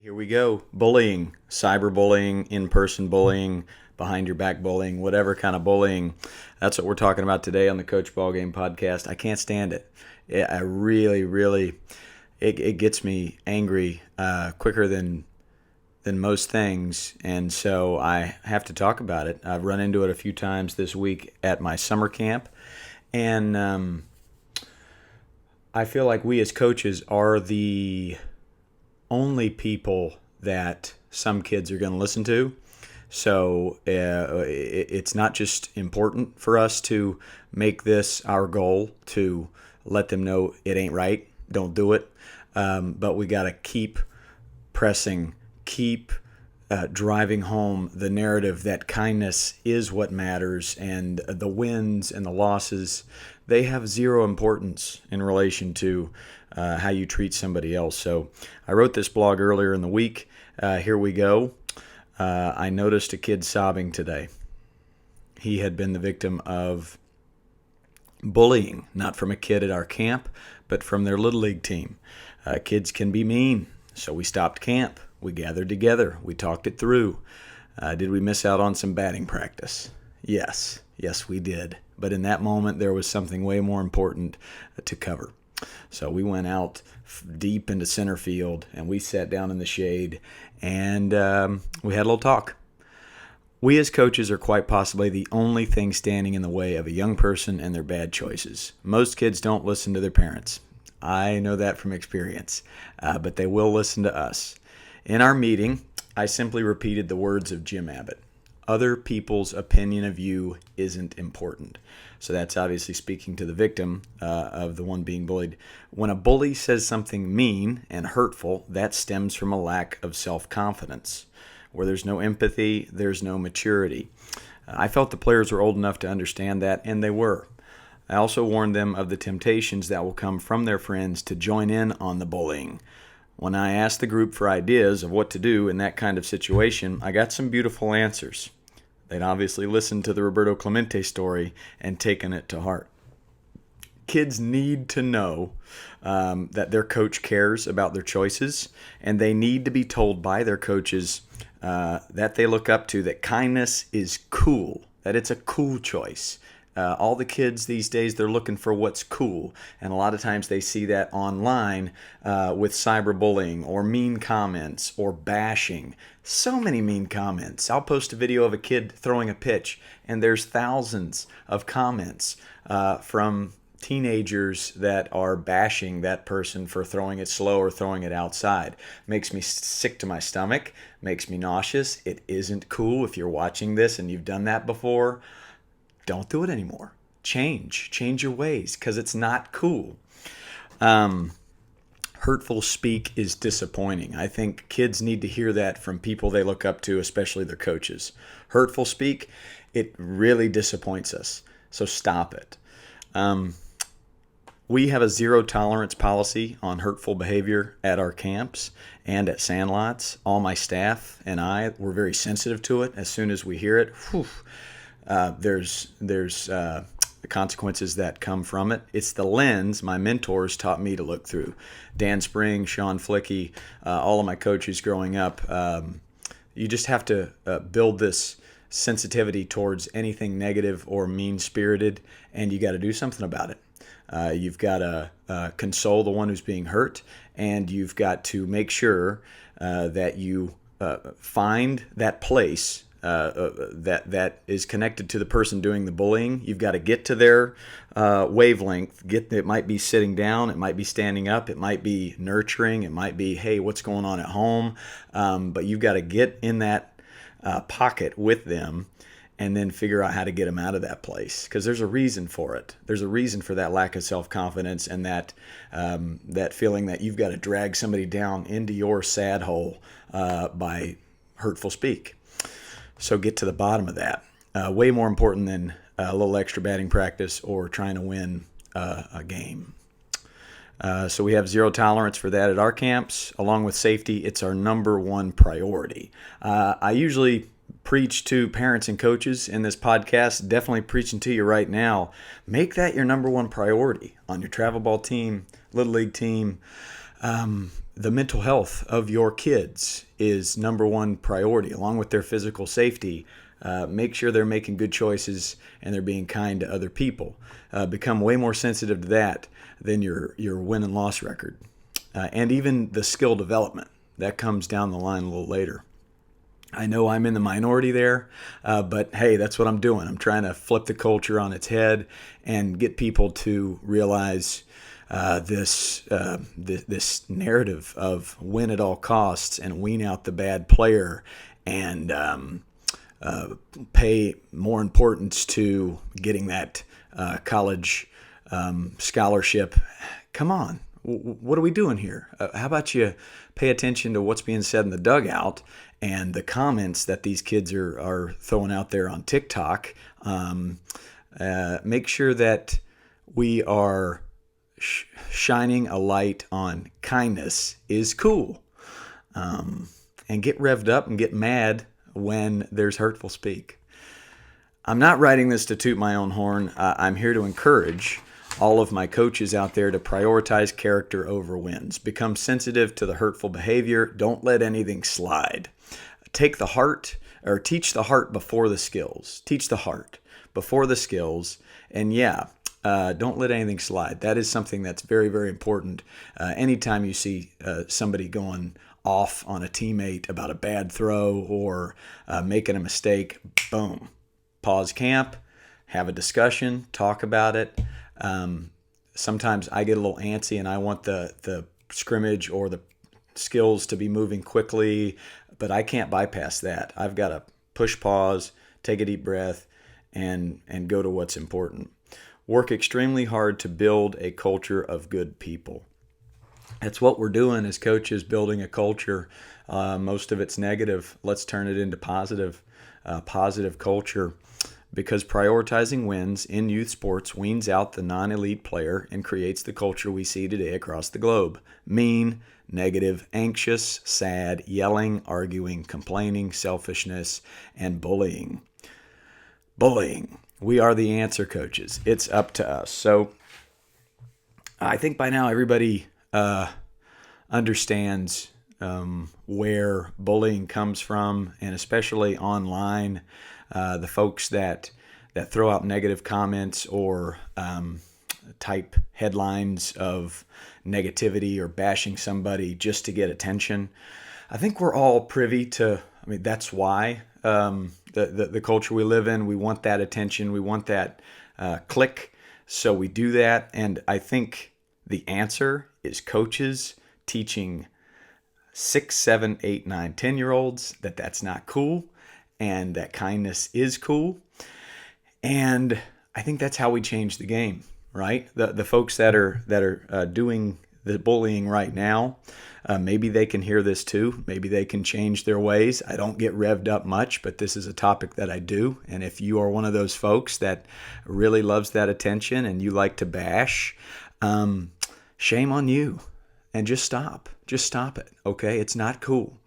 Here we go. Bullying, cyberbullying, in-person bullying, behind your back bullying, whatever kind of bullying. That's what we're talking about today on the Coach Ballgame podcast. I can't stand it. I really, it gets me angry quicker than most things, and so I have to talk about it. I've run into it a few times this week at my summer camp, and I feel like we as coaches are the only people that some kids are going to listen to. So it's not just important for us to make this our goal to let them know it ain't right, don't do it, but we got to keep pressing, keep driving home the narrative that kindness is what matters, and the wins and the losses, they have zero importance in relation to how you treat somebody else. So I wrote this blog earlier in the week. Here we go. I noticed a kid sobbing today. He had been the victim of bullying, not from a kid at our camp, but from their Little League team. Kids can be mean, so we stopped camp. We gathered together. We talked it through. Did we miss out on some batting practice? Yes, we did. But in that moment, there was something way more important to cover. So we went out deep into center field, and we sat down in the shade, and we had a little talk. We as coaches are quite possibly the only thing standing in the way of a young person and their bad choices. Most kids don't listen to their parents. I know that from experience, but they will listen to us. In our meeting, I simply repeated the words of Jim Abbott. Other people's opinion of you isn't important. So that's obviously speaking to the victim of the one being bullied. When a bully says something mean and hurtful, that stems from a lack of self-confidence. Where there's no empathy, there's no maturity. I felt the players were old enough to understand that, and they were. I also warned them of the temptations that will come from their friends to join in on the bullying. When I asked the group for ideas of what to do in that kind of situation, I got some beautiful answers. They'd obviously listened to the Roberto Clemente story and taken it to heart. Kids need to know that their coach cares about their choices, and they need to be told by their coaches that they look up to, that kindness is cool, that it's a cool choice. All the kids these days, they're looking for what's cool, and a lot of times they see that online with cyberbullying or mean comments or bashing. So many mean comments. I'll post a video of a kid throwing a pitch, and there's thousands of comments from teenagers that are bashing that person for throwing it slow or throwing it outside. Makes me sick to my stomach, makes me nauseous. It isn't cool. If you're watching this and you've done that before, don't do it anymore. Change your ways, because it's not cool. Hurtful speak is disappointing. I think kids need to hear that from people they look up to, especially their coaches. Hurtful speak, it really disappoints us. So stop it. We have a zero tolerance policy on hurtful behavior at our camps and at Sandlots. All my staff and I were very sensitive to it. As soon as we hear it, there's the consequences that come from it. It's the lens my mentors taught me to look through. Dan Spring, Sean Flicky, all of my coaches growing up. You just have to build this sensitivity towards anything negative or mean-spirited, and you got to do something about it. You've got to console the one who's being hurt, and you've got to make sure that you find that place that is connected to the person doing the bullying. You've got to get to their wavelength. It might be sitting down, it might be standing up, it might be nurturing, it might be, hey, what's going on at home? But you've got to get in that pocket with them, and then figure out how to get them out of that place, because there's a reason for it. There's a reason for that lack of self-confidence and that feeling that you've got to drag somebody down into your sad hole by hurtful speak. So get to the bottom of that. Way more important than a little extra batting practice or trying to win a game. So we have zero tolerance for that at our camps. Along with safety, it's our number one priority. I usually preach to parents and coaches in this podcast, definitely preaching to you right now. Make that your number one priority on your travel ball team, Little League team. the mental health of your kids is number one priority, along with their physical safety. Make sure they're making good choices and they're being kind to other people. Become way more sensitive to that than your win and loss record. And even the skill development. That comes down the line a little later. I know I'm in the minority there, but hey, that's what I'm doing. I'm trying to flip the culture on its head and get people to realize this narrative of win at all costs and wean out the bad player and pay more importance to getting that college scholarship. Come on. What are we doing here? How about you pay attention to what's being said in the dugout and the comments that these kids are throwing out there on TikTok? Make sure that we are shining a light on kindness is cool. And get revved up and get mad when there's hurtful speak. I'm not writing this to toot my own horn. I'm here to encourage all of my coaches out there to prioritize character over wins. Become sensitive to the hurtful behavior. Don't let anything slide. Take the heart, or teach the heart before the skills. Teach the heart before the skills. And don't let anything slide. That is something that's very, very important. Anytime you see somebody going off on a teammate about a bad throw or making a mistake, boom. Pause camp, have a discussion, talk about it. Sometimes I get a little antsy and I want the scrimmage or the skills to be moving quickly, but I can't bypass that. I've got to push pause, take a deep breath, and go to what's important. Work extremely hard to build a culture of good people. That's what we're doing as coaches, building a culture. Most of it's negative. Let's turn it into positive culture. Because prioritizing wins in youth sports weans out the non-elite player and creates the culture we see today across the globe. Mean, negative, anxious, sad, yelling, arguing, complaining, selfishness, and bullying. Bullying. We are the answer, coaches. It's up to us. So I think by now everybody understands where bullying comes from, and especially online. The folks that throw out negative comments or type headlines of negativity or bashing somebody just to get attention. I think we're all privy to, that's why the culture we live in, we want that attention, we want that click, so we do that. And I think the answer is coaches teaching 6, 7, 8, 9, 10-year-olds that that's not cool, and that kindness is cool. And I think that's how we change the game, right? The folks that are doing the bullying right now, maybe they can hear this too. Maybe they can change their ways. I don't get revved up much, but this is a topic that I do. And if you are one of those folks that really loves that attention and you like to bash, shame on you. And just stop. Just stop it, okay? It's not cool.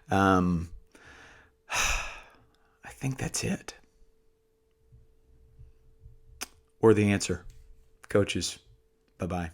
I think that's it. Or the answer. Coaches, bye-bye.